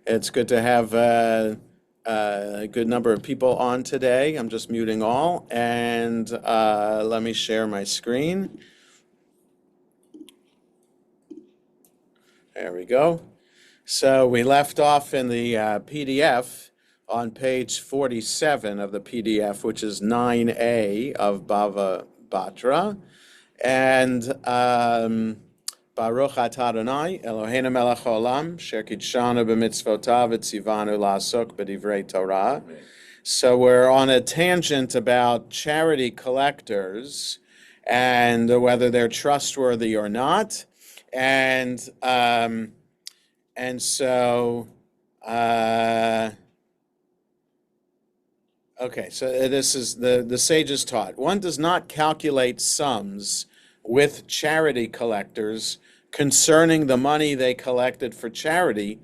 It's good to have a good number of people on today. I'm just muting all, and let me share my screen. There we go. So we left off in the PDF on page 47 of the PDF, which is 9a of Bava Batra. And Baruch atah Adonai Eloheinu melech haolam asher kidshanu b'mitzvotav v'tzivanu la'asok b'divrei Torah. So we're on a tangent about charity collectors and whether they're trustworthy or not. And so okay, so this is the sages taught. One does not calculate sums with charity collectors concerning the money they collected for charity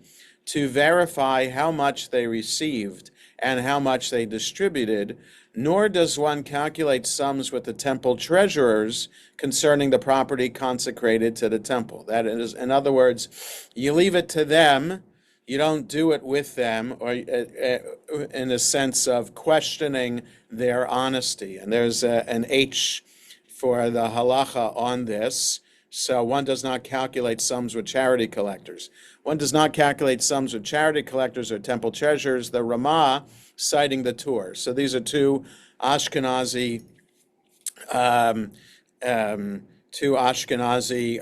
to verify how much they received and how much they distributed, nor does one calculate sums with the temple treasurers concerning the property consecrated to the temple. That is, in other words, you leave it to them. You don't do it with them, or in a sense of questioning their honesty. And there's an H for the halacha on this. So one does not calculate sums with charity collectors. One does not calculate sums with charity collectors or temple treasurers. The Ramah citing the Torah. So these are two Ashkenazi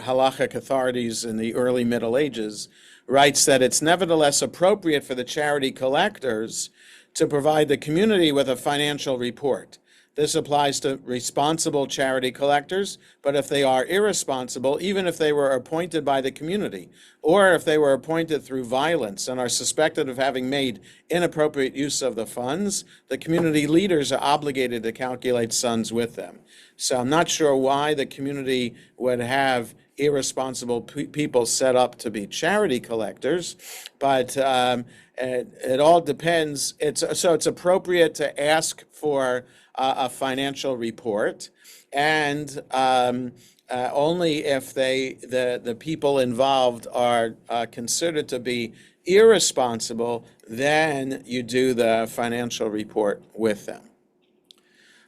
halachic authorities in the early Middle Ages, writes that it's nevertheless appropriate for the charity collectors to provide the community with a financial report. This applies to responsible charity collectors, but if they are irresponsible, even if they were appointed by the community, or if they were appointed through violence and are suspected of having made inappropriate use of the funds, the community leaders are obligated to calculate sums with them. So I'm not sure why the community would have irresponsible people set up to be charity collectors, but it all depends. It's appropriate to ask for a financial report, and only if the people involved are considered to be irresponsible, then you do the financial report with them.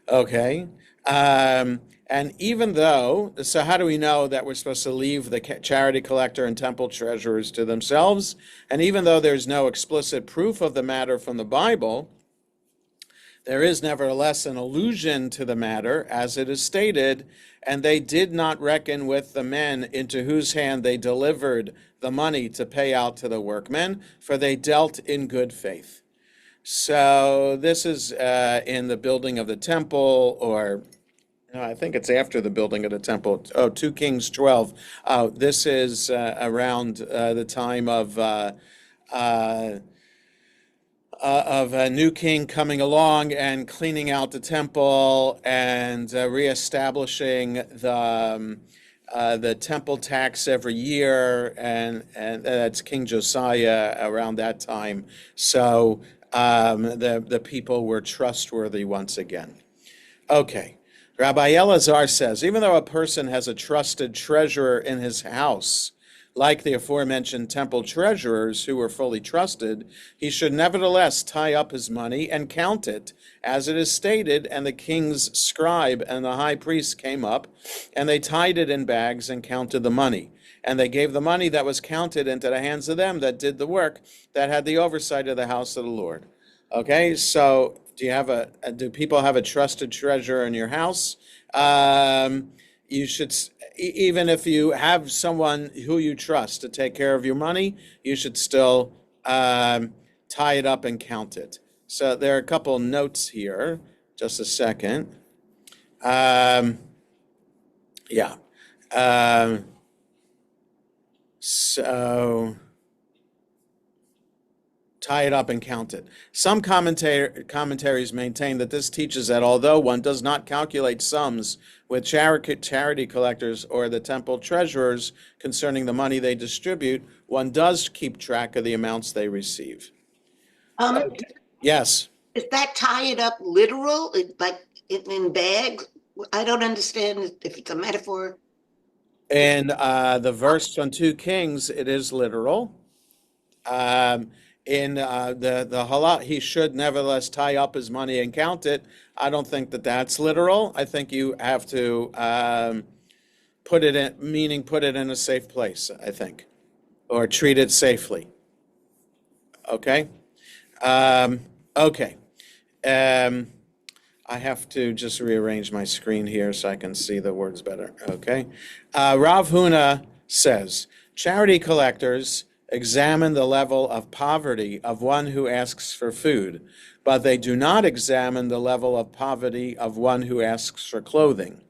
Okay. And even though, so how do we know that we're supposed to leave the charity collector and temple treasurers to themselves? And even though there's no explicit proof of the matter from the Bible, there is nevertheless an allusion to the matter, as it is stated, and they did not reckon with the men into whose hand they delivered the money to pay out to the workmen, for they dealt in good faith. So this is in the building of the temple, or no, I think it's after the building of the temple. 2 Kings 12. This is around the time of a new king coming along and cleaning out the temple and reestablishing the temple tax every year, and that's King Josiah around that time. So the people were trustworthy once again. Okay. Rabbi Elazar says, even though a person has a trusted treasurer in his house, like the aforementioned temple treasurers who were fully trusted, he should nevertheless tie up his money and count it, as it is stated, and the king's scribe and the high priest came up, and they tied it in bags and counted the money. And they gave the money that was counted into the hands of them that did the work, that had the oversight of the house of the Lord. Okay, so do people have a trusted treasurer in your house? You should, even if you have someone who you trust to take care of your money, you should still tie it up and count it. So there are a couple notes here. Just a second. So tie it up and count it. Some commentaries maintain that this teaches that although one does not calculate sums with charity collectors or the temple treasurers concerning the money they distribute, one does keep track of the amounts they receive. Okay. Yes. Is that tie it up literal, like in bags? I don't understand if it's a metaphor. In the verse from 2 Kings, it is literal. in the halach, he should nevertheless tie up his money and count it. I don't think that that's literal. I think you have to put it in, meaning put it in a safe place, I think, or treat it safely. Okay? Um, okay. Um, I have to just rearrange my screen here so I can see the words better. Okay. Rav Huna says, charity collectors examine the level of poverty of one who asks for food, but they do not examine the level of poverty of one who asks for clothing.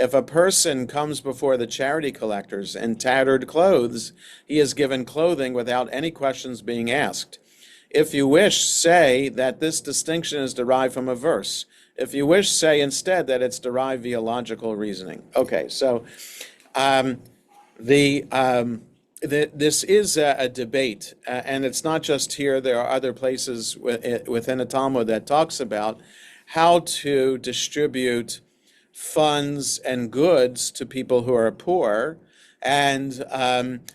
If a person comes before the charity collectors in tattered clothes, he is given clothing without any questions being asked. If you wish, say that this distinction is derived from a verse. If you wish, say instead that it's derived via logical reasoning. Okay, so um, this is a debate, and it's not just here. There are other places within the Talmud that talks about how to distribute funds and goods to people who are poor, and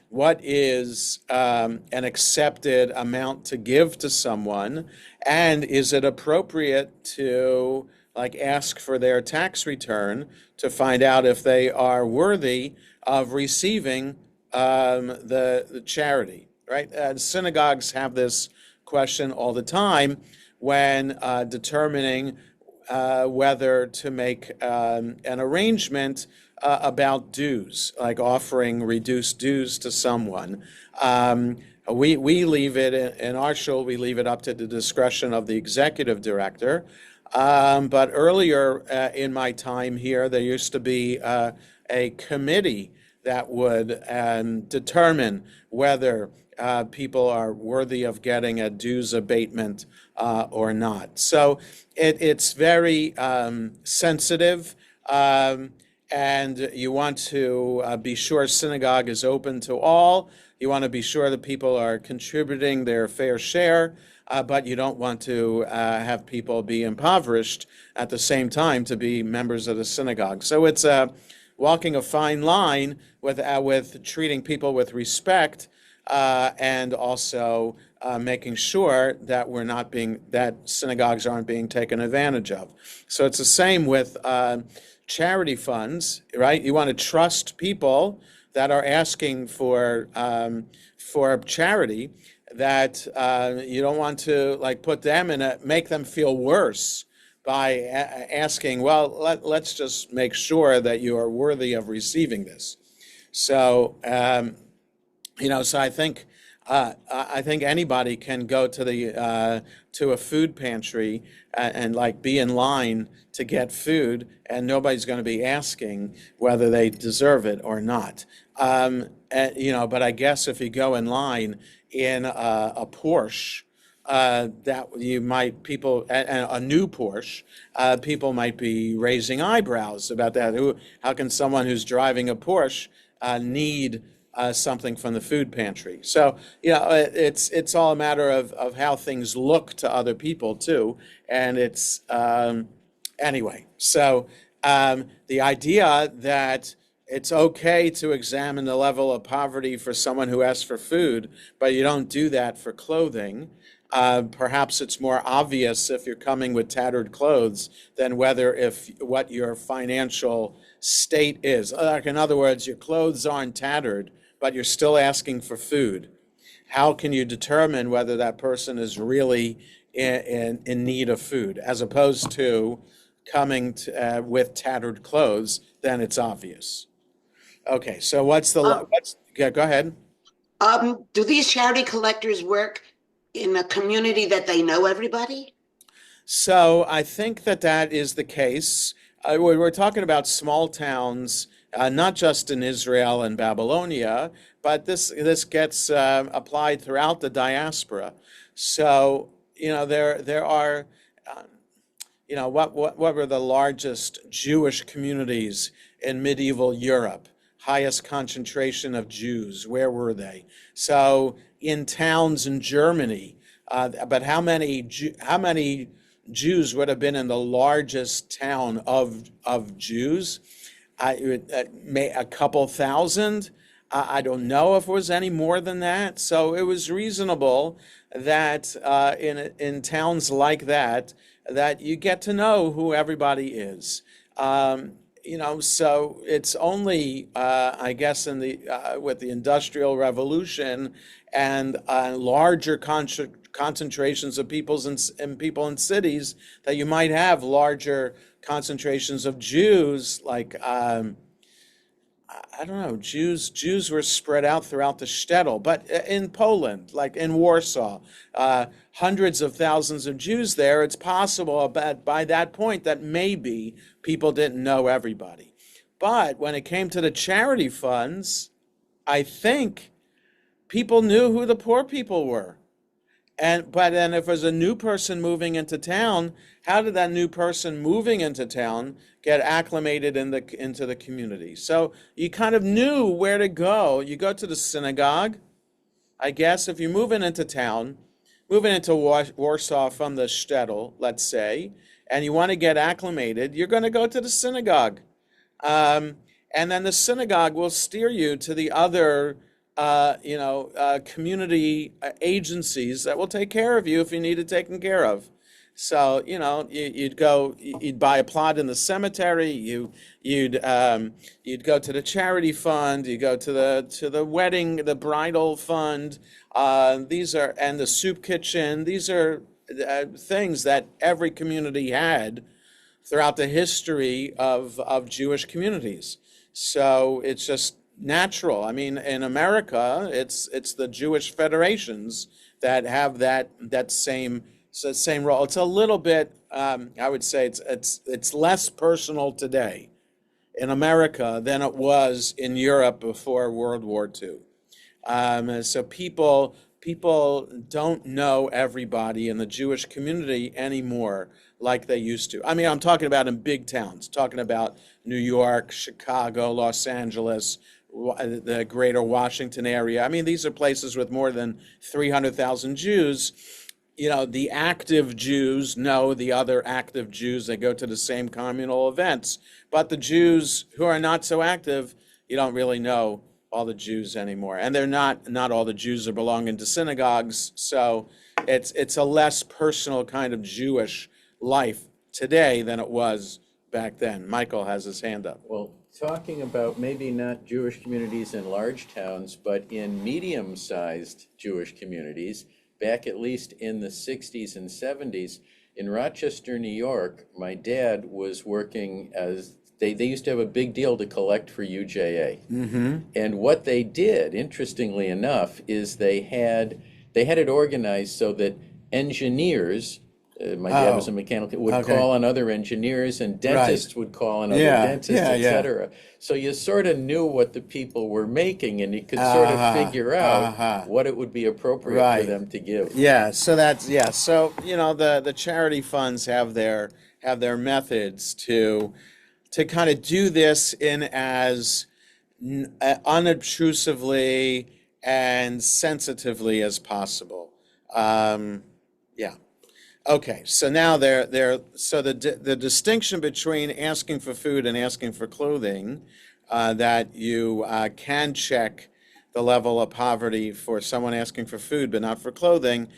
what is an accepted amount to give to someone, and is it appropriate to like ask for their tax return to find out if they are worthy of receiving the charity, right? Synagogues have this question all the time when determining whether to make an arrangement about dues, like offering reduced dues to someone. We leave it in our shul, we leave it up to the discretion of the executive director. But earlier in my time here, there used to be a committee that would determine whether people are worthy of getting a dues abatement or not. So it's very sensitive, and you want to be sure synagogue is open to all. You want to be sure that people are contributing their fair share, but you don't want to have people be impoverished at the same time to be members of the synagogue. So it's walking a fine line with treating people with respect, and also making sure that that synagogues aren't being taken advantage of. So it's the same with charity funds, right? You want to trust people that are asking for charity, that you don't want to like put them make them feel worse by asking, well, let's just make sure that you are worthy of receiving this. So, so I think anybody can go to a food pantry and like be in line to get food, and nobody's going to be asking whether they deserve it or not. But I guess if you go in line in a Porsche, that you might a new Porsche, people might be raising eyebrows about that. How can someone who's driving a Porsche need something from the food pantry? So it's all a matter of how things look to other people too, and it's anyway. So the idea that it's okay to examine the level of poverty for someone who asks for food, but you don't do that for clothing. Perhaps it's more obvious if you're coming with tattered clothes than what your financial state is. Like in other words, your clothes aren't tattered, but you're still asking for food. How can you determine whether that person is really in need of food, as opposed to coming with tattered clothes? Then it's obvious. Okay, so yeah, go ahead. Do these charity collectors work in a community that they know everybody? So I think that is the case. We're talking about small towns, not just in Israel and Babylonia, but this gets applied throughout the diaspora. So there are. What were the largest Jewish communities in medieval Europe? Highest concentration of Jews. Where were they? So in towns in Germany, but how many Jews would have been in the largest town of Jews? A couple thousand. I don't know if it was any more than that. So it was reasonable that in towns like that, that you get to know who everybody is. Um, so it's only, I guess, in the with the Industrial Revolution and larger concentrations of people in cities that you might have larger concentrations of Jews, like I don't know, Jews were spread out throughout the shtetl, but in Poland, like in Warsaw, hundreds of thousands of Jews there. It's possible that by that point that maybe people didn't know everybody. But when it came to the charity funds, I think people knew who the poor people were. But then if there's a new person moving into town, how did that new person moving into town get acclimated into the community? So you kind of knew where to go. You go to the synagogue, I guess, if you're moving into town, moving into Warsaw from the shtetl, let's say, and you want to get acclimated, you're going to go to the synagogue. Um, and then the synagogue will steer you to the other, community agencies that will take care of you if you need it taken care of. So, you'd buy a plot in the cemetery, you'd go to the charity fund, you go to the wedding, the bridal fund. And the soup kitchen. These are things that every community had throughout the history of Jewish communities. So it's just natural. I mean, in America, it's the Jewish federations that have that same role. It's a little bit, I would say, it's less personal today in America than it was in Europe before World War II. So people don't know everybody in the Jewish community anymore like they used to. I mean, I'm talking about in big towns, talking about New York, Chicago, Los Angeles, the greater Washington area. I mean, these are places with more than 300,000 Jews. The active Jews know the other active Jews. They go to the same communal events. But the Jews who are not so active, you don't really know all the Jews anymore. And they're not all the Jews are belonging to synagogues. So it's a less personal kind of Jewish life today than it was back then. Michael has his hand up. Well, talking about maybe not Jewish communities in large towns, but in medium-sized Jewish communities, back at least in the 60s and 70s, in Rochester, New York, my dad was working as, they used to have a big deal to collect for UJA. Mm-hmm. And what they did, interestingly enough, is they had it organized so that engineers, my dad was a mechanical, would call on other engineers, and dentists would call on other dentists, etc. So you sort of knew what the people were making, and you could sort of figure out what it would be appropriate for them to give. Yeah, so So the charity funds have their methods to kind of do this in as unobtrusively and sensitively as possible. Yeah. Okay, so now the distinction between asking for food and asking for clothing, that you can check the level of poverty for someone asking for food but not for clothing.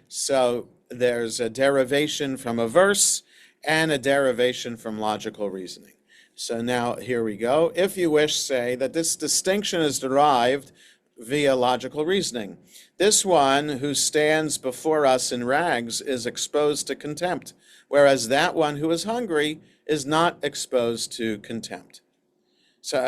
So there's a derivation from a verse and a derivation from logical reasoning. So now here we go. If you wish, say that this distinction is derived via logical reasoning. This one who stands before us in rags is exposed to contempt, whereas that one who is hungry is not exposed to contempt. So,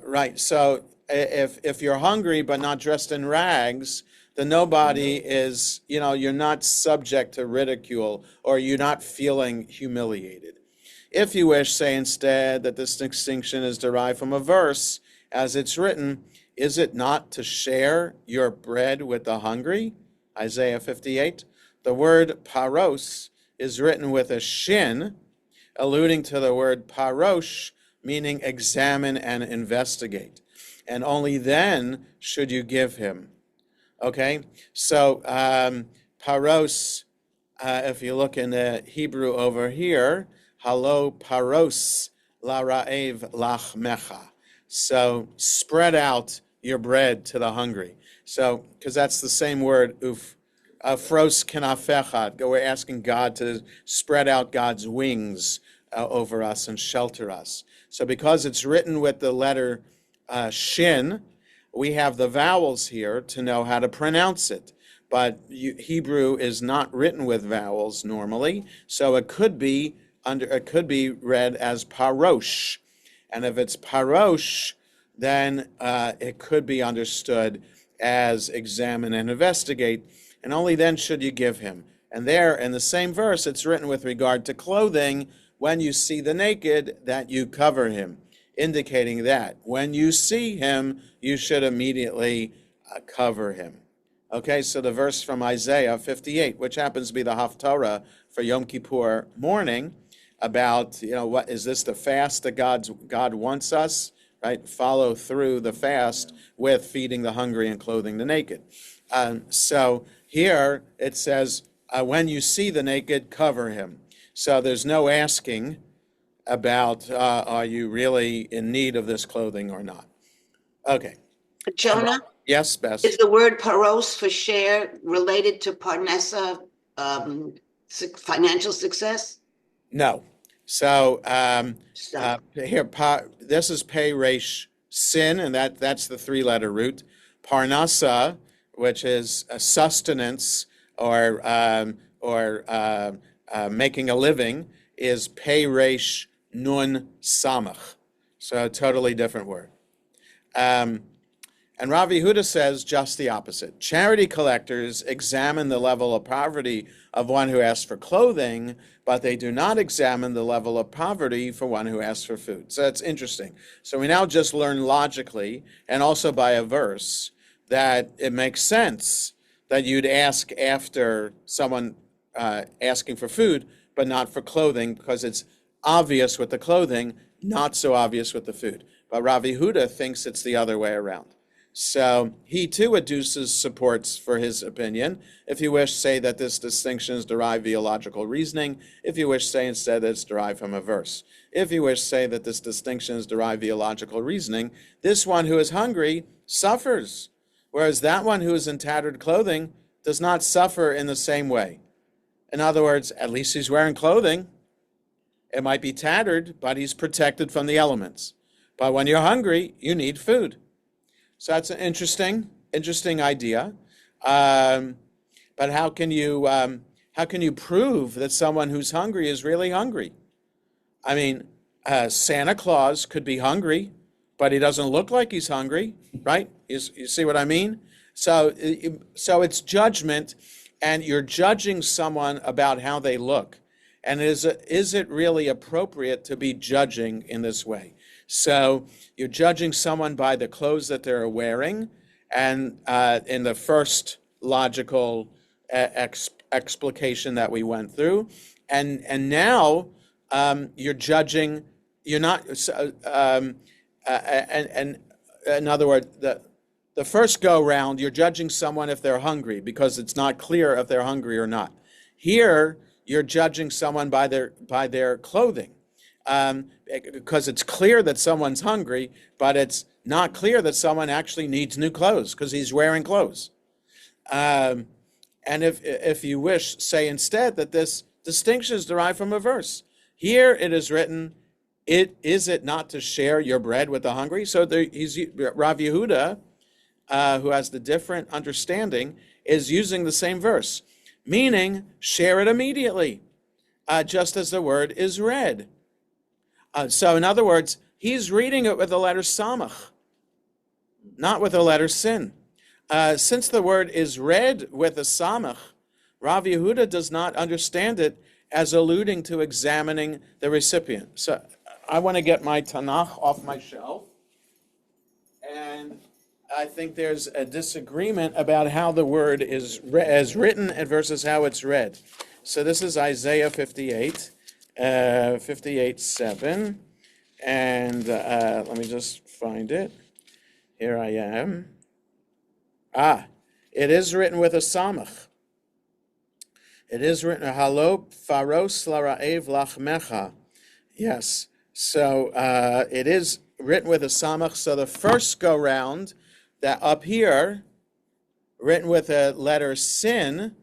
right. So if you're hungry but not dressed in rags, then nobody is, you're not subject to ridicule, or you're not feeling humiliated. If you wish, say instead that this distinction is derived from a verse, as it's written, is it not to share your bread with the hungry? Isaiah 58. The word paros is written with a shin, alluding to the word parosh, meaning examine and investigate. And only then should you give him. Okay? So paros, if you look in the Hebrew over here, halo paros la ra'ev lachmecha. So spread out your bread to the hungry. So, because that's the same word, fros kenafechad. We're asking God to spread out God's wings over us and shelter us. So because it's written with the letter shin, we have the vowels here to know how to pronounce it. But Hebrew is not written with vowels normally, so it could be read as parosh. And if it's parosh, then it could be understood as examine and investigate, and only then should you give him. And there, in the same verse, it's written with regard to clothing, when you see the naked, that you cover him, indicating that when you see him, you should immediately cover him. Okay, so the verse from Isaiah 58, which happens to be the Haftarah for Yom Kippur morning, about, what is this, the fast that God wants us, right? Follow through the fast with feeding the hungry and clothing the naked. So here it says, when you see the naked, cover him. So there's no asking about, are you really in need of this clothing or not? Okay. Jonah, Yes, Bess? is the word paros for share related to parnasa, financial success? No. So Stop. here, this is pei resh sin, and that's the three-letter root. Parnasa, which is a sustenance or making a living, is pei resh nun samach. So a totally different word. And Rav Yehuda says just the opposite. Charity collectors examine the level of poverty of one who asks for clothing, but they do not examine the level of poverty for one who asks for food. So that's interesting. So we now just learn logically, and also by a verse, that it makes sense that you'd ask after someone asking for food, but not for clothing, because it's obvious with the clothing, not so obvious with the food. But Rav Yehuda thinks it's the other way around. So he too adduces supports for his opinion. If you wish, say that this distinction is derived via logical reasoning. If you wish, say instead that it's derived from a verse. If you wish, say that this distinction is derived via logical reasoning. This one who is hungry suffers, whereas that one who is in tattered clothing does not suffer in the same way. In other words, at least he's wearing clothing. It might be tattered, but he's protected from the elements. But when you're hungry, you need food. So that's an interesting idea. But how can you prove that someone who's hungry is really hungry? I mean, Santa Claus could be hungry, but he doesn't look like he's hungry, right? You see what I mean? So it's judgment, and you're judging someone about how they look. And is it really appropriate to be judging in this way? So you're judging someone by the clothes that they're wearing, and in the first logical explication that we went through, and now you're judging. You're not. And in other words, the first go round, you're judging someone if they're hungry because it's not clear if they're hungry or not. Here, you're judging someone by their clothing. Because it's clear that someone's hungry, but it's not clear that someone actually needs new clothes because he's wearing clothes. And if you wish, say instead that this distinction is derived from a verse. Here it is written, is it not to share your bread with the hungry? So Rav Yehuda, who has the different understanding, is using the same verse, meaning share it immediately, just as the word is read. So in other words, he's reading it with the letter samach, not with the letter sin. Since the word is read with a samach, Rav Yehuda does not understand it as alluding to examining the recipient. So I want to get my Tanakh off my shelf, and I think there's a disagreement about how the word is as written versus how it's read. So this is Isaiah 58. 58:7, and let me just find it. Here I am. It is written with a samach. It is written halo faros lara'ev lachmecha. Yes, so it is written with a samach. So the first go round, that up here, written with a letter sin,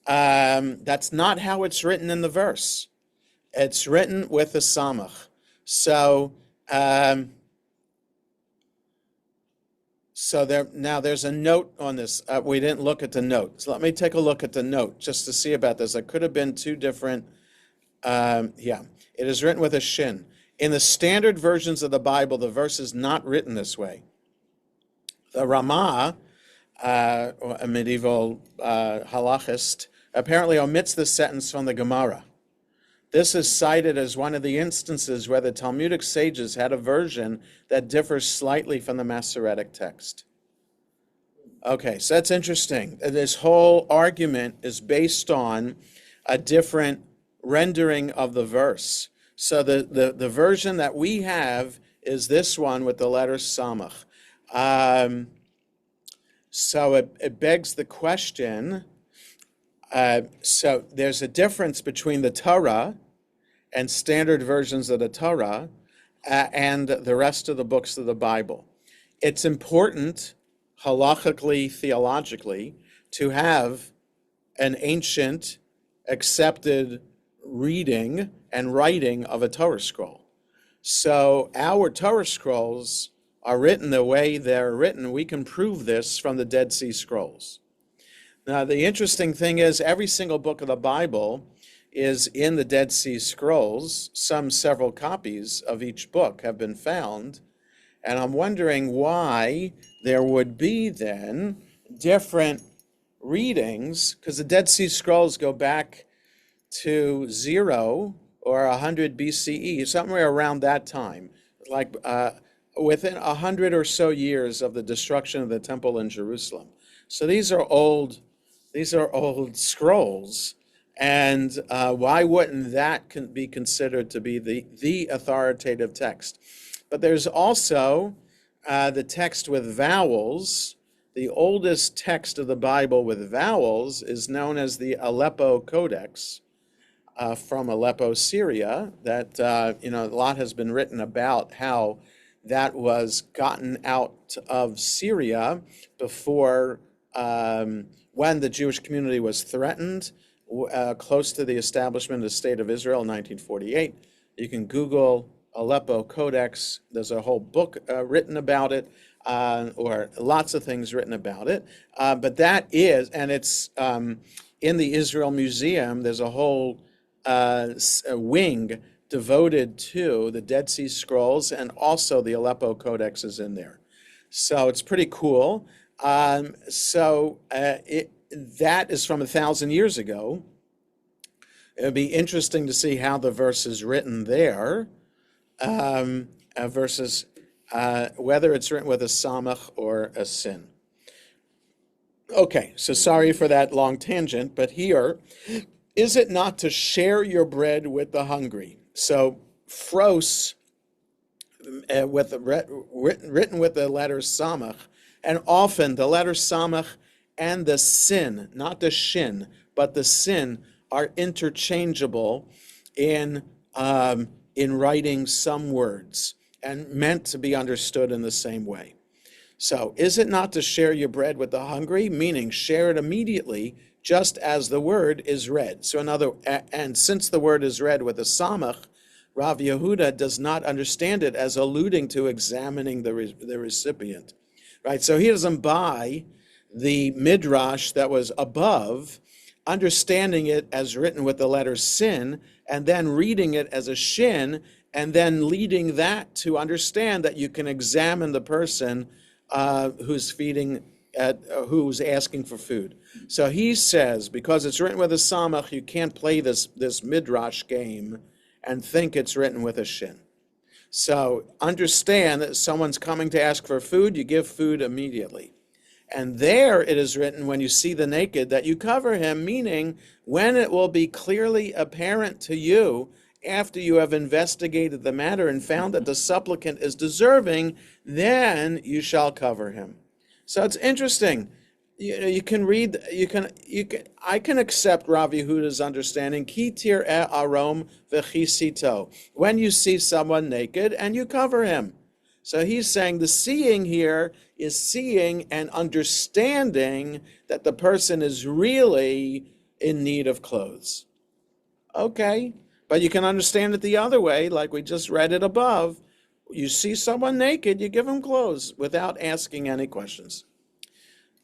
that's not how it's written in the verse. It's written with a samach. So, now there's a note on this. We didn't look at the note. So let me take a look at the note just to see about this. It could have been two different, yeah. It is written with a shin. In the standard versions of the Bible, the verse is not written this way. The Ramah, a medieval halachist, apparently omits this sentence from the Gemara. This is cited as one of the instances where the Talmudic sages had a version that differs slightly from the Masoretic text. Okay, so that's interesting. This whole argument is based on a different rendering of the verse. So the version that we have is this one with the letter samach. So it begs the question, so there's a difference between the Torah and standard versions of the Torah and the rest of the books of the Bible. It's important, halachically, theologically, to have an ancient, accepted reading and writing of a Torah scroll. So our Torah scrolls are written the way they're written. We can prove this from the Dead Sea Scrolls. Now, the interesting thing is every single book of the Bible is in the Dead Sea Scrolls. Several copies of each book have been found. And I'm wondering why there would be then different readings, because the Dead Sea Scrolls go back to 0 or 100 BCE, somewhere around that time, like within 100 or so years of the destruction of the temple in Jerusalem. So these are old scrolls, and why wouldn't that be considered to be the authoritative text? But there's also the text with vowels. The oldest text of the Bible with vowels is known as the Aleppo Codex from Aleppo, Syria. That a lot has been written about how that was gotten out of Syria before when the Jewish community was threatened close to the establishment of the State of Israel in 1948. You can Google Aleppo Codex. There's a whole book written about it, or lots of things written about it. But that is, and it's in the Israel Museum, there's a whole wing devoted to the Dead Sea Scrolls, and also the Aleppo Codex is in there. So it's pretty cool. That is from 1,000 years ago. It would be interesting to see how the verse is written there, versus whether it's written with a samach or a sin. Okay, so sorry for that long tangent, but here, is it not to share your bread with the hungry? So, fros, written with the letter samach, and often the letter samach and the sin, not the shin, but the sin, are interchangeable in writing some words and meant to be understood in the same way. So, is it not to share your bread with the hungry? Meaning, share it immediately, just as the word is read. So, and since the word is read with a samach, Rav Yehuda does not understand it as alluding to examining the recipient, right? So he doesn't buy the midrash that was above, understanding it as written with the letter sin, and then reading it as a shin, and then leading that to understand that you can examine the person who's asking for food. So he says, because it's written with a samach, you can't play this midrash game and think it's written with a shin. So understand that someone's coming to ask for food, you give food immediately. And there it is written, when you see the naked, that you cover him, meaning when it will be clearly apparent to you after you have investigated the matter and found that the supplicant is deserving, then you shall cover him. So it's interesting. You can read, I can accept Rav Yehuda's understanding, ki tir arom v'chisito, when you see someone naked and you cover him. So he's saying the seeing here is seeing and understanding that the person is really in need of clothes. Okay, but you can understand it the other way, like we just read it above. You see someone naked, you give him clothes without asking any questions.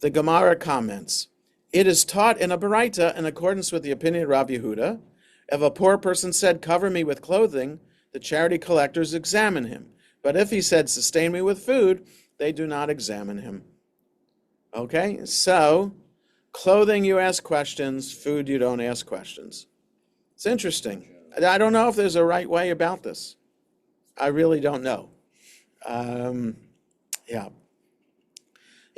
The Gemara comments, it is taught in a Baraita in accordance with the opinion of Rav Yehuda. If a poor person said, cover me with clothing, the charity collectors examine him. But if he said, sustain me with food, they do not examine him. Okay, so clothing you ask questions, food you don't ask questions. It's interesting. I don't know if there's a right way about this. I really don't know. Yeah.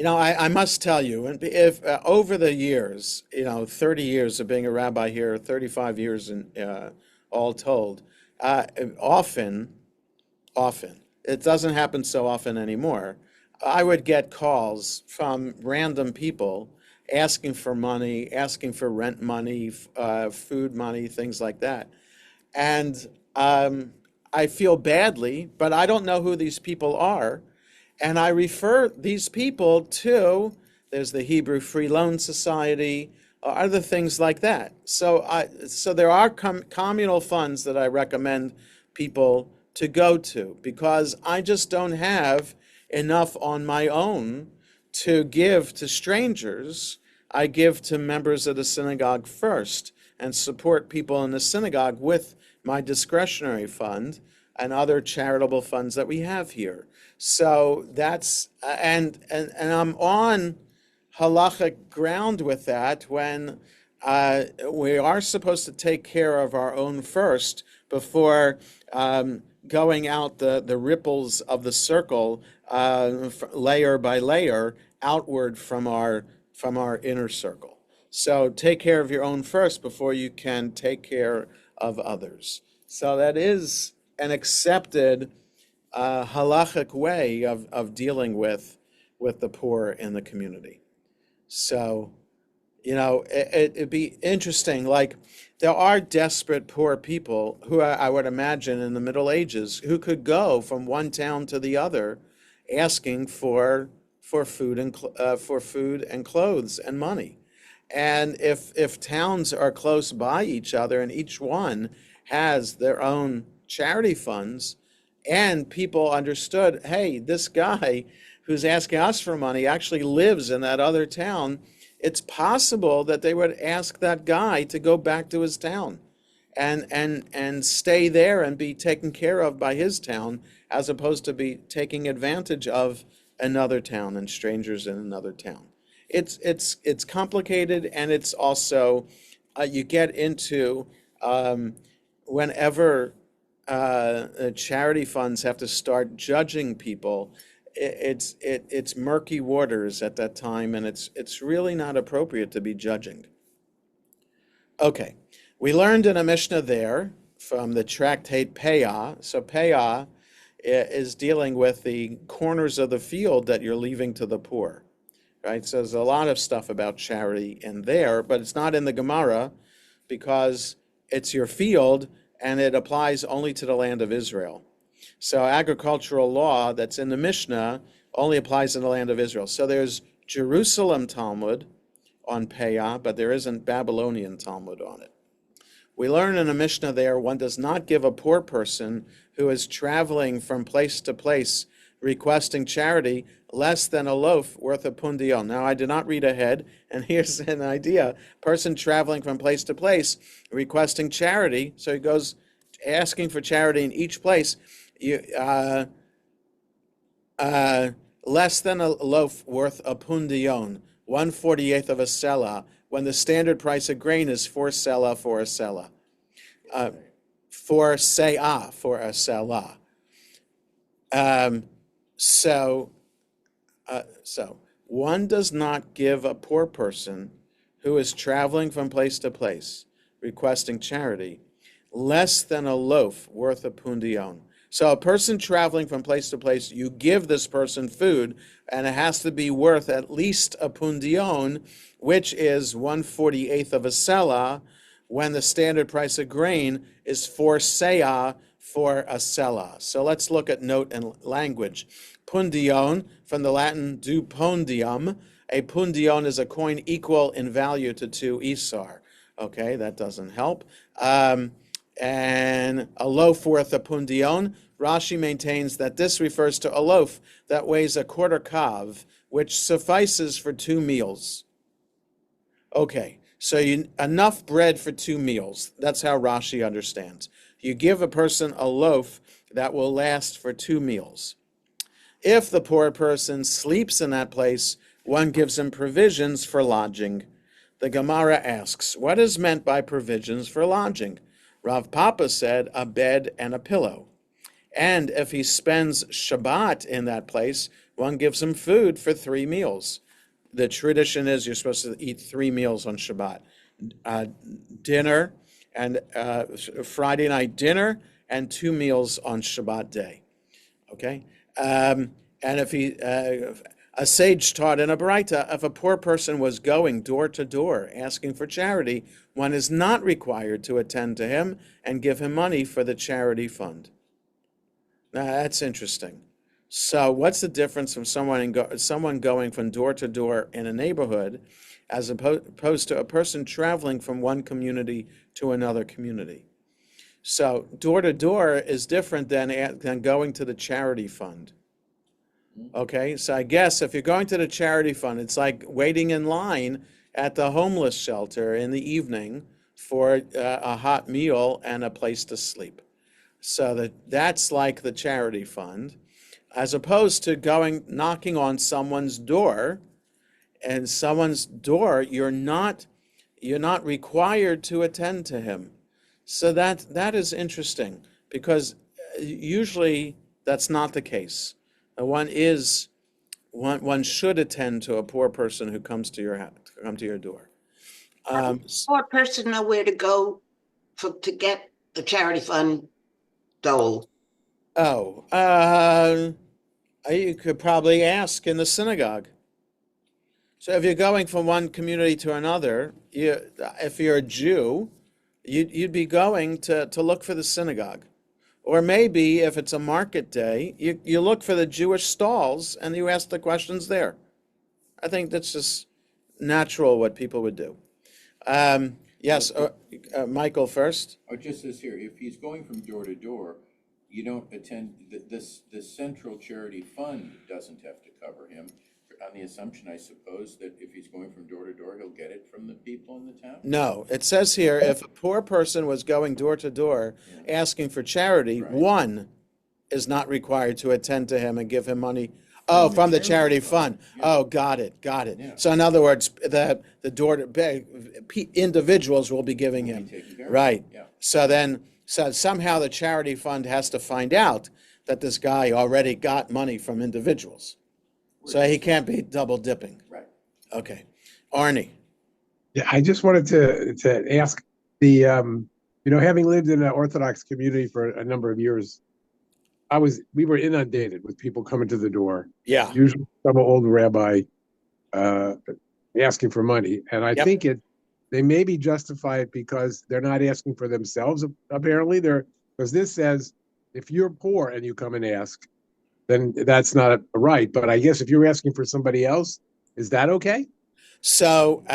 I must tell you, if over the years, 30 years of being a rabbi here, 35 years in, all told, often, it doesn't happen so often anymore, I would get calls from random people asking for money, asking for rent money, food money, things like that. And I feel badly, but I don't know who these people are. And I refer these people to, there's the Hebrew Free Loan Society, or other things like that. So there are communal funds that I recommend people to go to, because I just don't have enough on my own to give to strangers. I give to members of the synagogue first and support people in the synagogue with my discretionary fund and other charitable funds that we have here. So that's, and I'm on halachic ground with that when we are supposed to take care of our own first before going out the ripples of the circle layer by layer outward from our inner circle. So take care of your own first before you can take care of others. So that is an accepted halachic way of dealing with the poor in the community. So, it'd be interesting. Like, there are desperate poor people who I would imagine in the Middle Ages who could go from one town to the other asking for food and clothes and money. And if towns are close by each other and each one has their own charity funds, and people understood, hey, this guy who's asking us for money actually lives in that other town, it's possible that they would ask that guy to go back to his town and stay there and be taken care of by his town, as opposed to be taking advantage of another town and strangers in another town. It's complicated, and it's also you get into whenever charity funds have to start judging people, it's murky waters at that time, and it's really not appropriate to be judging. Okay, we learned in a Mishnah there from the tractate Peah. So Peah is dealing with the corners of the field that you're leaving to the poor, right? So there's a lot of stuff about charity in there, but it's not in the Gemara because it's your field and it applies only to the land of Israel. So agricultural law that's in the Mishnah only applies in the land of Israel. So there's Jerusalem Talmud on Peah, but there isn't Babylonian Talmud on it. We learn in a Mishnah there, one does not give a poor person who is traveling from place to place requesting charity less than a loaf worth a pundion. Now, I did not read ahead, and here's an idea. Person traveling from place to place requesting charity, so he goes asking for charity in each place, less than a loaf worth a pundion, 1/48 of a selah, when the standard price of grain is 4 selah for a selah. 4 se'ah for a selah. So one does not give a poor person who is traveling from place to place requesting charity less than a loaf worth a pundion. So a person traveling from place to place, you give this person food, and it has to be worth at least a pundion, which is 1/48th of a selah, when the standard price of grain is 4 seah for a selah. So let's look at note and language. Pundion, from the Latin du pondium. A pundion is a coin equal in value to 2 isar. Okay, that doesn't help. And a loaf worth a pundion. Rashi maintains that this refers to a loaf that weighs a quarter kav, which suffices for 2 meals. Okay, so enough bread for 2 meals. That's how Rashi understands. You give a person a loaf that will last for 2 meals. If the poor person sleeps in that place, one gives him provisions for lodging. The Gemara asks, what is meant by provisions for lodging? Rav Papa said, a bed and a pillow. And if he spends Shabbat in that place, one gives him food for 3 meals. The tradition is you're supposed to eat 3 meals on Shabbat. Dinner, and Friday night dinner, and 2 meals on Shabbat day. Okay? And if a sage taught in a Baraita, if a poor person was going door to door asking for charity, one is not required to attend to him and give him money for the charity fund. Now, that's interesting. So what's the difference from someone going from door to door in a neighborhood as opposed to a person traveling from one community to another community? So door to door is different than going to the charity fund. Okay, so I guess if you're going to the charity fund, it's like waiting in line at the homeless shelter in the evening for a hot meal and a place to sleep. So that's like the charity fund, as opposed to knocking on someone's door, and someone's door, you're not required to attend to him. So that is interesting, because usually that's not the case. One should attend to a poor person who comes to your door. Poor person know where to go to get a charity fund dole. You could probably ask in the synagogue. So if you're going from one community to another, if you're a Jew, you'd be going to look for the synagogue. Or maybe if it's a market day, you look for the Jewish stalls and you ask the questions there. I think that's just natural what people would do. Yes, Michael first. Or just this here, if he's going from door to door, you don't attend, the central charity fund doesn't have to cover him, on the assumption, I suppose, that if he's going from door to door, he'll get it from the people in the town? No, it says here, if a poor person was going door to door asking for charity, Right. one is not required to attend to him and give him money. Oh, from the charity fund. Yeah. Oh, got it. Yeah. So in other words, the door individuals will be giving him. taken care of. Right. Yeah. So somehow the charity fund has to find out that this guy already got money from individuals. So he can't be double dipping. Right. Okay. Arnie. Yeah, I just wanted to ask having lived in an Orthodox community for a number of years, we were inundated with people coming to the door. Yeah. Usually some old rabbi asking for money. And I think they may be justified because they're not asking for themselves, apparently. Because this says if you're poor and you come and ask, then that's not a right. But I guess if you're asking for somebody else, is that okay? So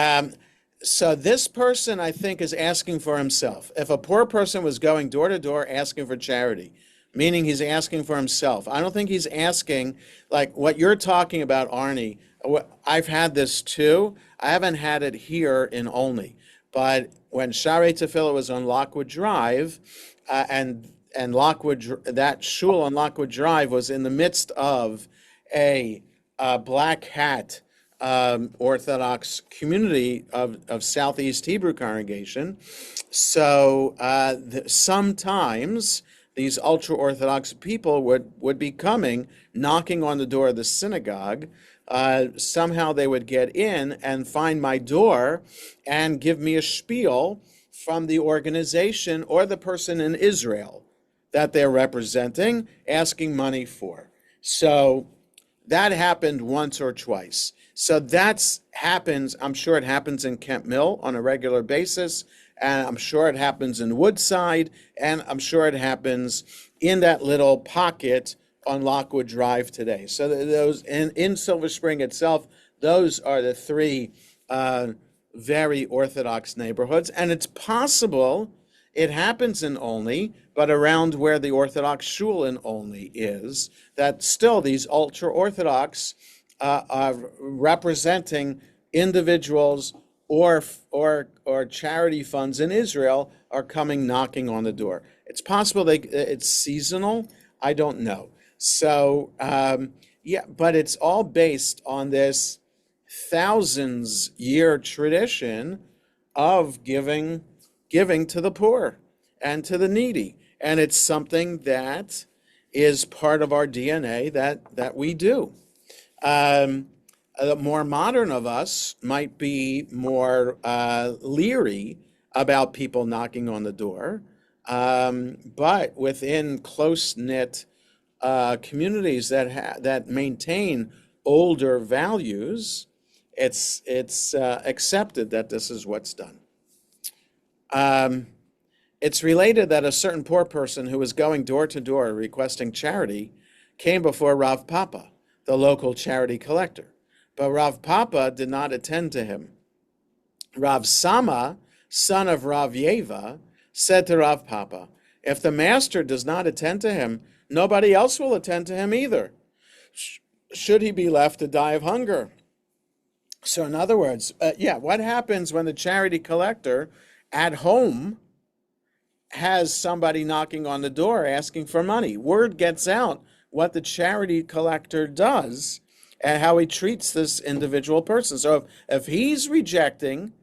this person, I think, is asking for himself. If a poor person was going door to door asking for charity, meaning he's asking for himself, I don't think he's asking like what you're talking about, Arnie. I've had this too. I haven't had it here in Olney, but when Sharei Tefillah was on Lockwood Drive, and that shul on Lockwood Drive was in the midst of a black hat Orthodox community of Southeast Hebrew congregation. So sometimes these ultra-Orthodox people would be coming, knocking on the door of the synagogue. Somehow they would get in and find my door and give me a spiel from the organization or the person in Israel that they're representing asking money for. So that happened once or twice. So happens, I'm sure it happens in Kent Mill on a regular basis, and I'm sure it happens in Woodside, and I'm sure it happens in that little pocket on Lockwood Drive today. So those in Silver Spring itself, those are the three very Orthodox neighborhoods, and it's possible it happens in Olney, but around where the Orthodox shul in Olney is, that still these ultra-Orthodox are representing individuals or charity funds in Israel are coming knocking on the door. It's possible it's seasonal. I don't know. So, yeah, but it's all based on this thousands-year tradition of giving to the poor and to the needy. And it's something that is part of our DNA that we do. The more modern of us might be more leery about people knocking on the door. But within close-knit communities that maintain older values, it's accepted that this is what's done. It's related that a certain poor person who was going door to door requesting charity came before Rav Papa, the local charity collector. But Rav Papa did not attend to him. Rav Sama, son of Rav Yeva, said to Rav Papa, if the master does not attend to him, nobody else will attend to him either. Should he be left to die of hunger? So in other words, what happens when the charity collector at home has somebody knocking on the door asking for money? Word gets out what the charity collector does and how he treats this individual person. So if he's rejecting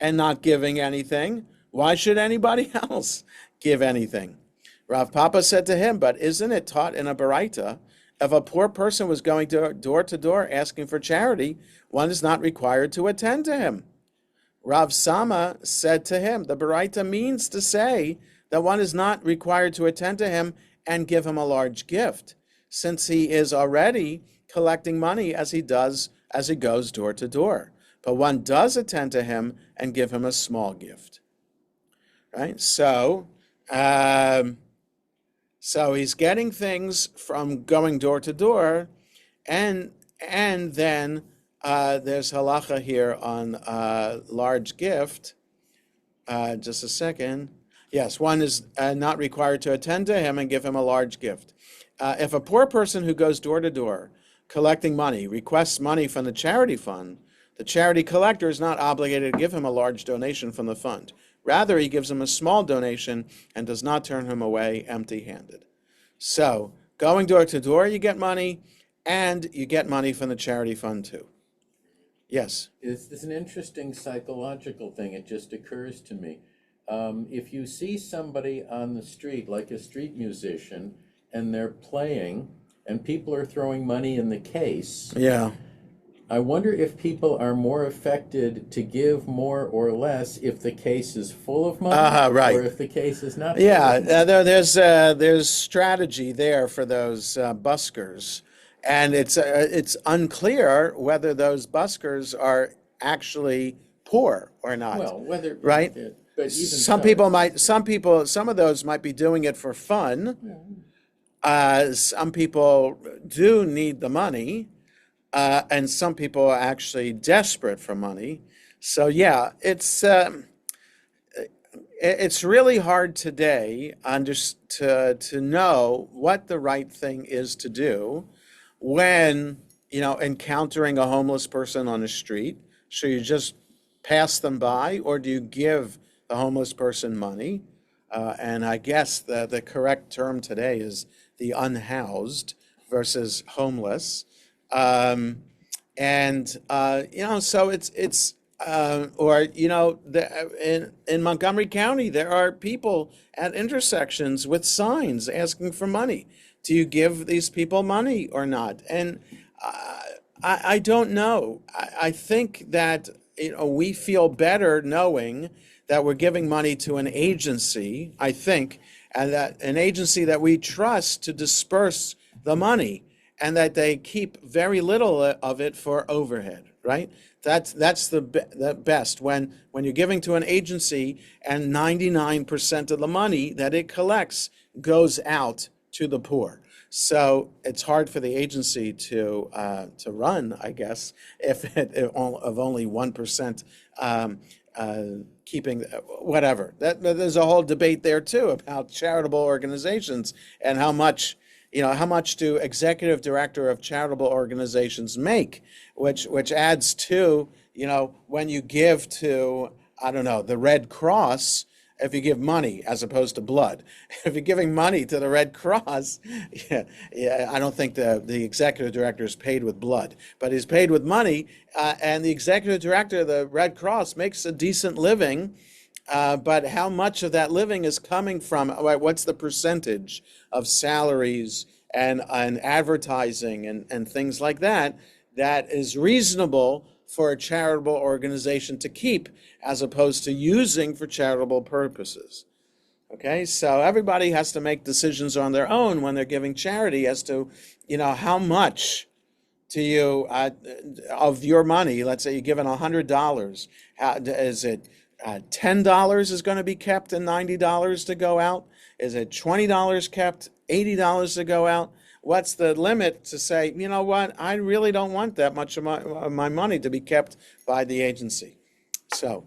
and not giving anything, why should anybody else give anything? Rav Papa said to him, but isn't it taught in a Baraita, if a poor person was going door to door asking for charity, one is not required to attend to him. Rav Sama said to him, the Baraita means to say that one is not required to attend to him and give him a large gift, since he is already collecting money as he goes door to door. But one does attend to him and give him a small gift. Right? So he's getting things from going door to door, and then there's halacha here on large gift. Just a second. Yes, one is not required to attend to him and give him a large gift. If a poor person who goes door to door collecting money requests money from the charity fund, the charity collector is not obligated to give him a large donation from the fund. Rather, he gives him a small donation and does not turn him away empty-handed. So, going door to door, you get money, and you get money from the charity fund too. Yes? It's an interesting psychological thing. It just occurs to me. If you see somebody on the street, like a street musician, and they're playing, and people are throwing money in the case, yeah, I wonder if people are more affected to give more or less if the case is full of money, right, or if the case is not. Yeah, there's strategy there for those buskers, and it's unclear whether those buskers are actually poor or not. Well, whether right. But even some of those might be doing it for fun. Yeah. Some people do need the money, and some people are actually desperate for money. So yeah, it's really hard today to know what the right thing is to do when encountering a homeless person on the street. Should you just pass them by, or do you give the homeless person money? And I guess the correct term today is the unhoused versus homeless. So it's in Montgomery County, there are people at intersections with signs asking for money. Do you give these people money or not? And I don't know. I think that we feel better knowing that we're giving money to an agency, I think, and that an agency that we trust to disperse the money, and that they keep very little of it for overhead, right? That's the best when you're giving to an agency and 99% of the money that it collects goes out to the poor. So it's hard for the agency to run, I guess, if of only 1% keeping whatever. There's a whole debate there too about charitable organizations and how much do executive director of charitable organizations make, which adds to, when you give to, I don't know, the Red Cross, if you give money as opposed to blood. If you're giving money to the Red Cross, I don't think the executive director is paid with blood, but he's paid with money, and the executive director of the Red Cross makes a decent living. But how much of that living is coming from, what's the percentage of salaries and advertising and things like that is reasonable for a charitable organization to keep as opposed to using for charitable purposes? Okay, so everybody has to make decisions on their own when they're giving charity as to, how much to you of your money. Let's say you're given $100. Is it $10 is going to be kept and $90 to go out? Is it $20 kept, $80 to go out? What's the limit to say, you know what, I really don't want that much of my money to be kept by the agency? So,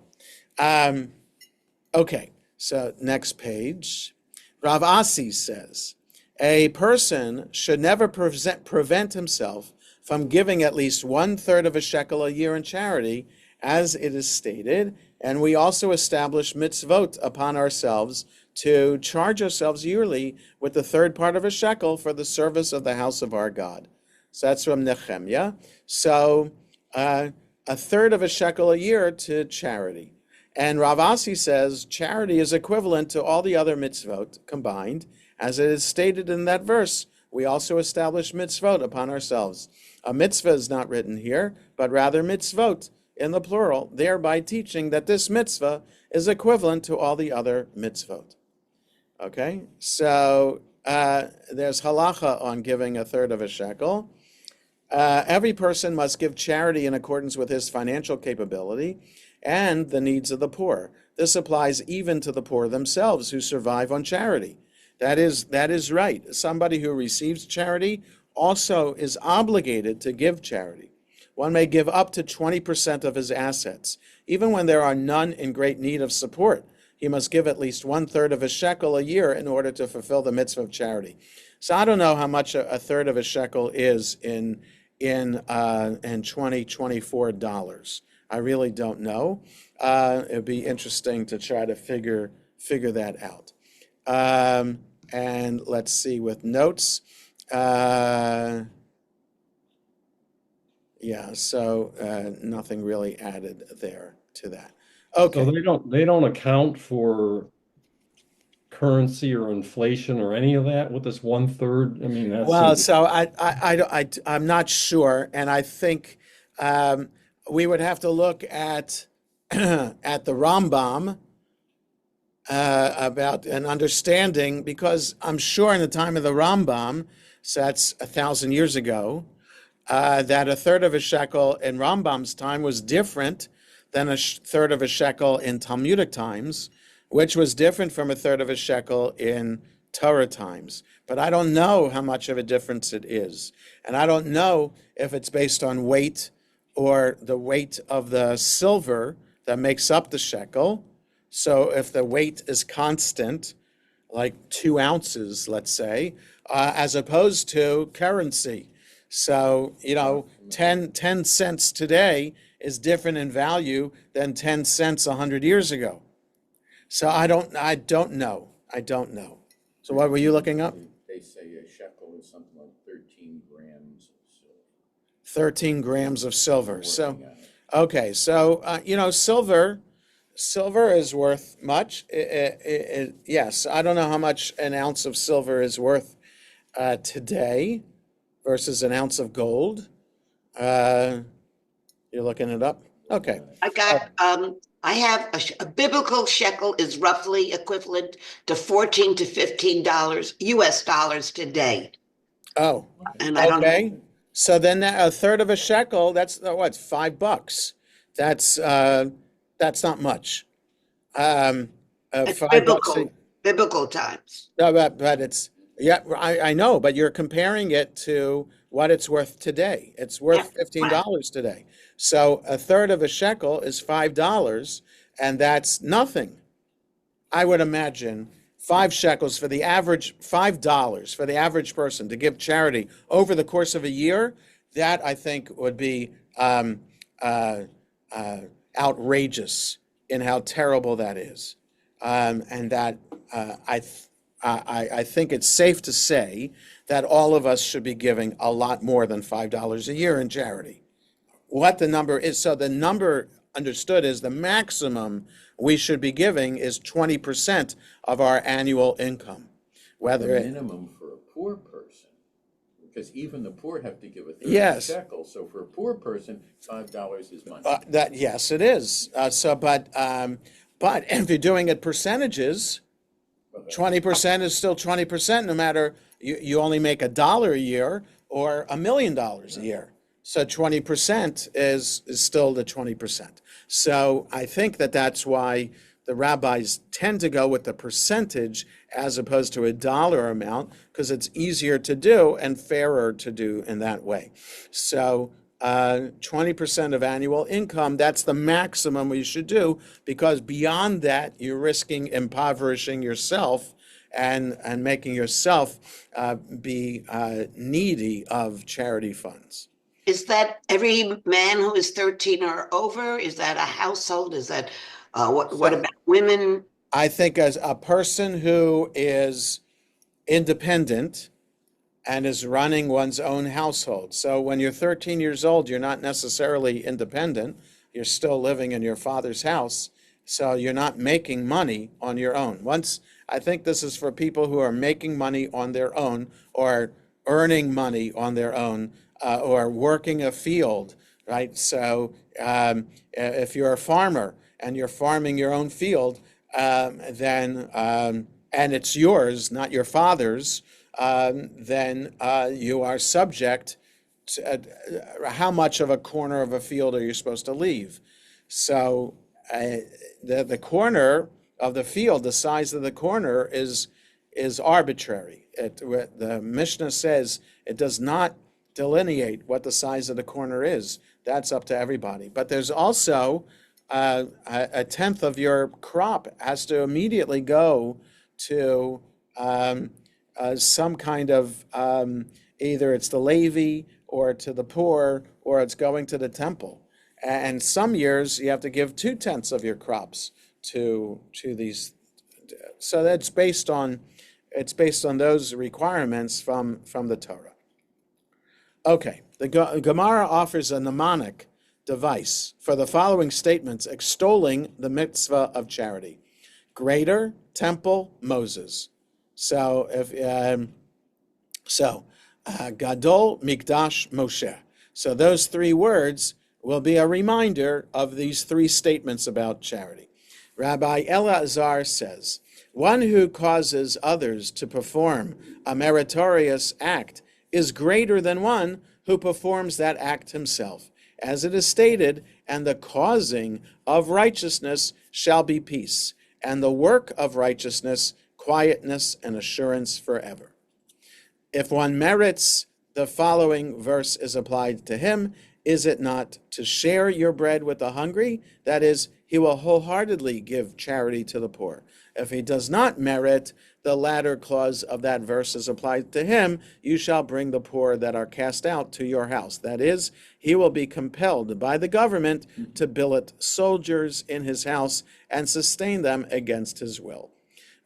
okay, so next page. Rav Asi says, a person should never prevent himself from giving at least 1/3 of a shekel a year in charity, as it is stated, and we also establish mitzvot upon ourselves to charge ourselves yearly with the third part of a shekel for the service of the house of our God. So that's from Nehemiah. So 1/3 of a shekel a year to charity. And Rav Asi says charity is equivalent to all the other mitzvot combined, as it is stated in that verse. We also establish mitzvot upon ourselves. A mitzvah is not written here, but rather mitzvot in the plural, thereby teaching that this mitzvah is equivalent to all the other mitzvot. Okay, so there's halacha on giving 1/3 of a shekel. Every person must give charity in accordance with his financial capability and the needs of the poor. This applies even to the poor themselves who survive on charity. That is right. Somebody who receives charity also is obligated to give charity. One may give up to 20% of his assets. Even when there are none in great need of support, he must give at least 1/3 of a shekel a year in order to fulfill the mitzvah of charity. So I don't know how much a third of a shekel is in 2024 dollars. I really don't know. It'd be interesting to try to figure that out. And let's see with notes. Yeah, so nothing really added there to that. Okay. So they don't account for currency or inflation or any of that with this 1/3. I mean, that's Well, so I'm not sure, and I think we would have to look at at the Rambam about an understanding, because I'm sure in the time of the Rambam, so that's 1,000 years ago, that 1/3 of a shekel in Rambam's time was different than 1/3 of a shekel in Talmudic times, which was different from 1/3 of a shekel in Torah times. But I don't know how much of a difference it is. And I don't know if it's based on weight or the weight of the silver that makes up the shekel. So if the weight is constant, like 2 ounces, let's say, as opposed to currency. So, 10 cents today is different in value than 10 cents 100 years ago. So I don't know. So what were you looking up? They say a shekel is something like 13 grams of silver. 13 grams of silver. Working So, on it. okay. So, silver is worth much. Yes. I don't know how much an ounce of silver is worth today versus an ounce of gold. You're looking it up? Okay. I got I have a biblical shekel is roughly equivalent to $14 to $15 US dollars today. Oh, And I don't, okay. So then a third of a shekel, that's what, $5? That's not much. Um, it's $5 a, biblical times. no, but it's, yeah, I know, but you're comparing it to what it's worth today. It's Yeah, worth right. $15 today. So a third of a shekel is $5, and that's nothing. I would imagine 5 shekels for the average, $5 for the average person to give charity over the course of a year. That I think would be uh, outrageous in how terrible that is, and that I think it's safe to say that all of us should be giving a lot more than $5 a year in charity. What the number is, so the number understood is the maximum we should be giving is 20% of our annual income. The Whether it, minimum for a poor person, because even the poor have to give a third of a Yes. shekel. So for a poor person, $5 is money. that yes, it is. But if you're doing it percentages, 20% is still 20%, no matter you only make $1 a year or $1 million a year. So 20% is still the 20%. So I think that's why the rabbis tend to go with the percentage as opposed to a dollar amount, because it's easier to do and fairer to do in that way. So 20% of annual income, that's the maximum we should do, because beyond that, you're risking impoverishing yourself and making yourself be needy of charity funds. Is that every man who is 13 or over? Is that a household? Is that, what about women? I think as a person who is independent and is running one's own household. So when you're 13 years old, you're not necessarily independent. You're still living in your father's house. So you're not making money on your own. I think this is for people who are making money on their own, or earning money on their own, or working a field, right? So if you're a farmer and you're farming your own field, then and it's yours, not your father's, then you are subject to how much of a corner of a field are you supposed to leave? So the corner of the field, the size of the corner is arbitrary. The Mishnah says it does not delineate what the size of the corner is. That's up to everybody. But there's also a tenth of your crop has to immediately go to some kind of either it's the levy or to the poor, or it's going to the temple. And some years you have to give 2/10 of your crops to these. So that's based on those requirements from the Torah. Okay, the Gemara offers a mnemonic device for the following statements extolling the mitzvah of charity: greater, temple, Moses. So Gadol, Mikdash, Moshe. So those 3 words will be a reminder of these 3 statements about charity. Rabbi Elazar says, one who causes others to perform a meritorious act is greater than one who performs that act himself. As it is stated, and the causing of righteousness shall be peace, and the work of righteousness, quietness and assurance forever. If one merits, the following verse is applied to him: is it not to share your bread with the hungry? That is, he will wholeheartedly give charity to the poor. If he does not merit, the latter clause of that verse is applied to him: you shall bring the poor that are cast out to your house. That is, he will be compelled by the government to billet soldiers in his house and sustain them against his will.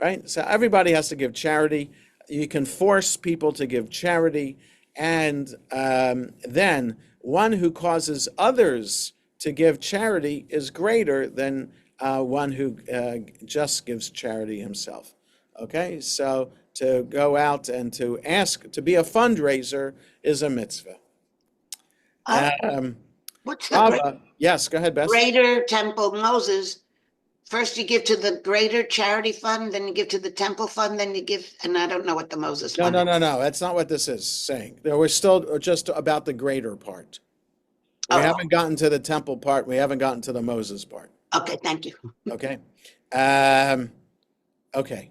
Right? So everybody has to give charity. You can force people to give charity, and then one who causes others to give charity is greater than one who just gives charity himself. Okay, so to go out and to ask to be a fundraiser is a mitzvah. What's the Yes, go ahead, Bess. greater temple, Moses? First you give to the greater charity fund, then you give to the temple fund, then you give, and I don't know what the Moses No, one no, is. no, no. That's not what this is saying. We're still just about the greater part. We Oh, haven't gotten to the temple part. We haven't gotten to the Moses part. okay, thank you. Okay. Okay.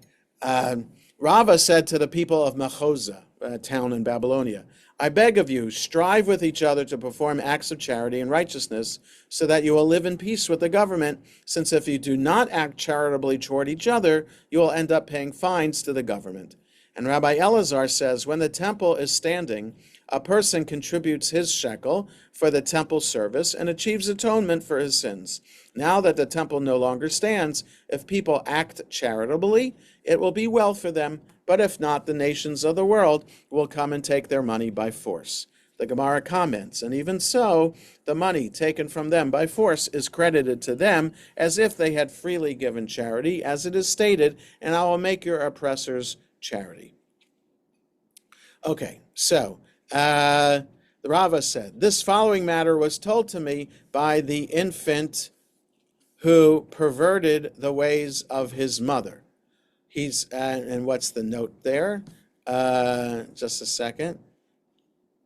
Rava said to the people of Machoza, a town in Babylonia, I beg of you, strive with each other to perform acts of charity and righteousness so that you will live in peace with the government, since if you do not act charitably toward each other, you will end up paying fines to the government. And Rabbi Elazar says, when the temple is standing, a person contributes his shekel for the temple service and achieves atonement for his sins. Now that the temple no longer stands, if people act charitably, it will be well for them, but if not, the nations of the world will come and take their money by force. The Gemara comments, and even so, the money taken from them by force is credited to them as if they had freely given charity, as it is stated, and I will make your oppressors charity. Okay, so the Rava said, this following matter was told to me by the infant who perverted the ways of his mother. He's, and what's the note there? Just a second.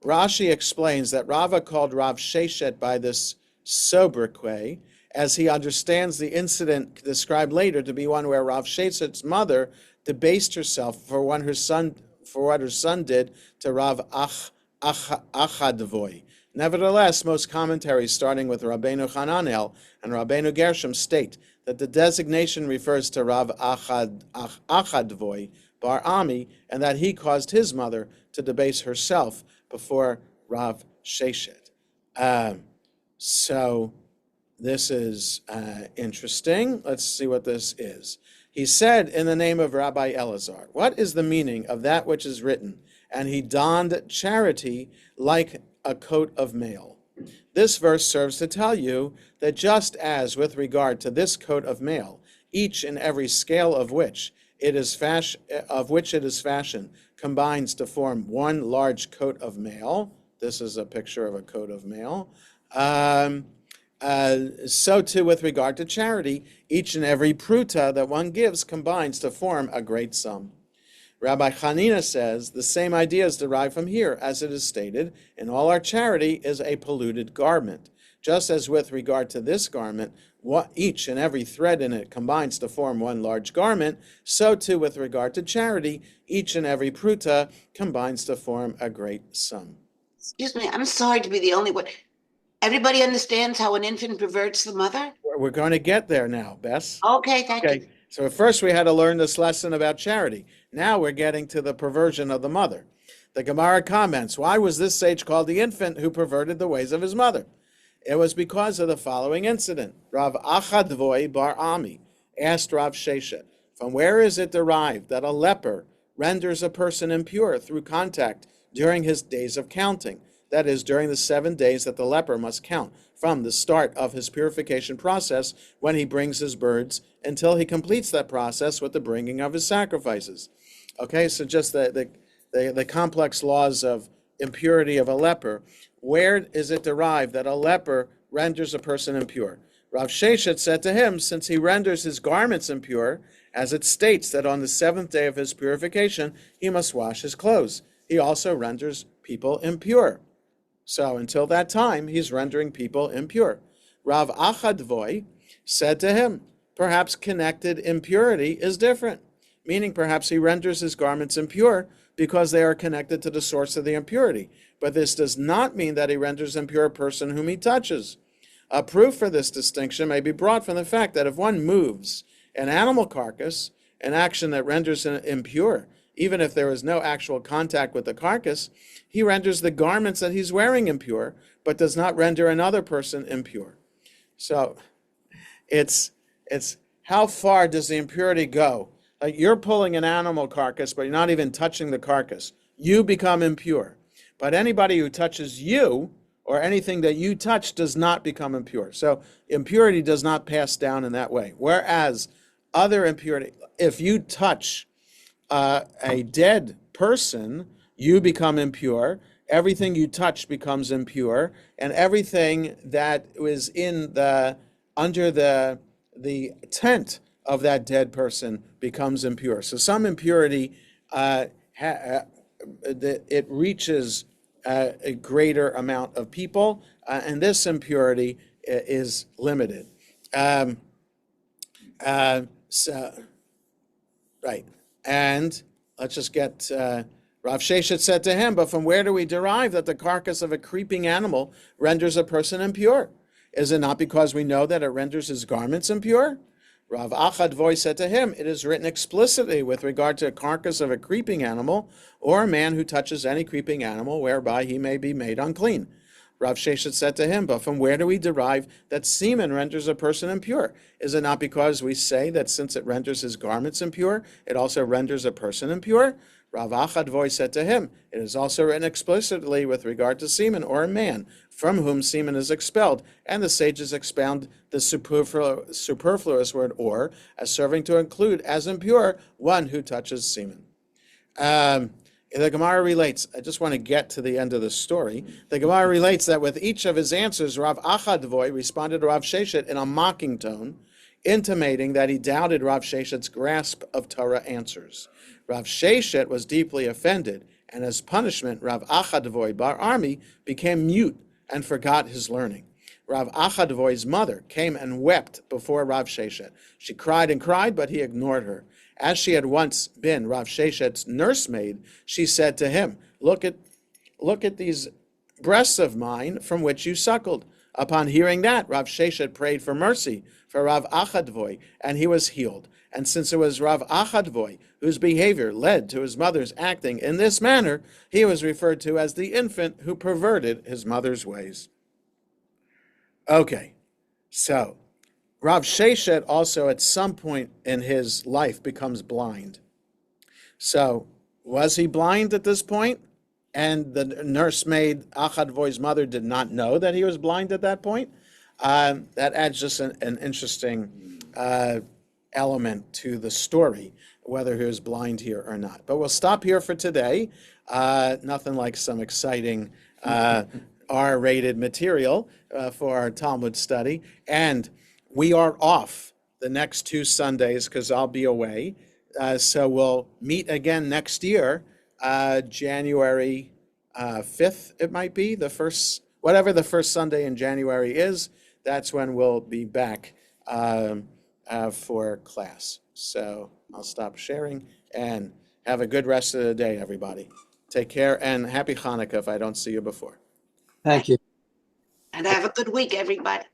Rashi explains that Rava called Rav Sheshet by this sobriquet, as he understands the incident described later to be one where Rav Sheshet's mother debased herself for what her son did to Rav Achadvoy. Nevertheless, most commentaries, starting with Rabbeinu Hananel and Rabbeinu Gershom, state that the designation refers to Rav Achadvoy Bar Ami, and that he caused his mother to debase herself before Rav Sheshet. So this is interesting. Let's see what this is. He said in the name of Rabbi Elazar, what is the meaning of that which is written? And he donned charity like a coat of mail. This verse serves to tell you that just as with regard to this coat of mail, each and every scale of which it is fashioned combines to form one large coat of mail. This is a picture of a coat of mail. So too with regard to charity, each and every pruta that one gives combines to form a great sum. Rabbi Hanina says the same idea is derived from here, as it is stated, in all our charity is a polluted garment. Just as with regard to this garment, each and every thread in it combines to form one large garment, so too with regard to charity, each and every pruta combines to form a great sum. Excuse me, I'm sorry to be the only one. Everybody understands how an infant perverts the mother? We're going to get there now, Bess. Okay, thank you. So first we had to learn this lesson about charity. Now we're getting to the perversion of the mother. The Gemara comments, why was this sage called the infant who perverted the ways of his mother? It was because of the following incident. Rav Achadvoy Bar Ami asked Rav Sheshet, from where is it derived that a leper renders a person impure through contact during his days of counting? That is, during the 7 days that the leper must count from the start of his purification process when he brings his birds until he completes that process with the bringing of his sacrifices. Okay, so just the complex laws of impurity of a leper. Where is it derived that a leper renders a person impure? Rav Sheshet said to him, since he renders his garments impure, as it states that on the 7th day of his purification, he must wash his clothes. He also renders people impure. So until that time, he's rendering people impure. Rav Achadvoy said to him, perhaps connected impurity is different, meaning perhaps he renders his garments impure because they are connected to the source of the impurity. But this does not mean that he renders impure a person whom he touches. A proof for this distinction may be brought from the fact that if one moves an animal carcass, an action that renders it impure, even if there is no actual contact with the carcass, he renders the garments that he's wearing impure, but does not render another person impure. So it's how far does the impurity go? Like you're pulling an animal carcass, but you're not even touching the carcass. You become impure. But anybody who touches you or anything that you touch does not become impure. So impurity does not pass down in that way. Whereas other impurity, if you touch a dead person, you become impure. Everything you touch becomes impure, and everything that was in under the the tent of that dead person becomes impure. So some impurity, it reaches a greater amount of people, and this impurity is limited. Right. And let's just get, Rav Sheshet said to him, but from where do we derive that the carcass of a creeping animal renders a person impure? Is it not because we know that it renders his garments impure? Rav Achadvoy said to him, it is written explicitly with regard to a carcass of a creeping animal or a man who touches any creeping animal whereby he may be made unclean. Rav Sheshet said to him, but from where do we derive that semen renders a person impure? Is it not because we say that since it renders his garments impure, it also renders a person impure? Rav Achadvoy said to him, it is also written explicitly with regard to semen or a man, from whom semen is expelled, and the sages expound the superfluous word or as serving to include as impure one who touches semen. The Gemara relates, I just want to get to the end of the story. The Gemara relates that with each of his answers, Rav Achadvoy responded to Rav Sheshet in a mocking tone, intimating that he doubted Rav Sheshet's grasp of Torah answers. Rav Sheshet was deeply offended, and as punishment, Rav Achadvoy bar Armi became mute and forgot his learning. Rav Achadvoy's mother came and wept before Rav Sheshet. She cried and cried, but he ignored her. As she had once been Rav Sheshet's nursemaid, she said to him, look at these breasts of mine from which you suckled. Upon hearing that, Rav Sheshet prayed for mercy for Rav Achadvoy, and he was healed. And since it was Rav Achadvoy whose behavior led to his mother's acting in this manner, he was referred to as the infant who perverted his mother's ways. Okay, so Rav Sheshet also at some point in his life becomes blind. So was he blind at this point? And the nursemaid Achadvoy's mother did not know that he was blind at that point? That adds just an interesting element to the story, whether he was blind here or not. But we'll stop here for today. Nothing like some exciting R-rated material for our Talmud study. And we are off the next 2 Sundays because I'll be away. So we'll meet again next year, January 5th, it might be, whatever the first Sunday in January is, that's when we'll be back for class. So I'll stop sharing and have a good rest of the day, everybody. Take care and happy Hanukkah if I don't see you before. Thank you. And have a good week, everybody.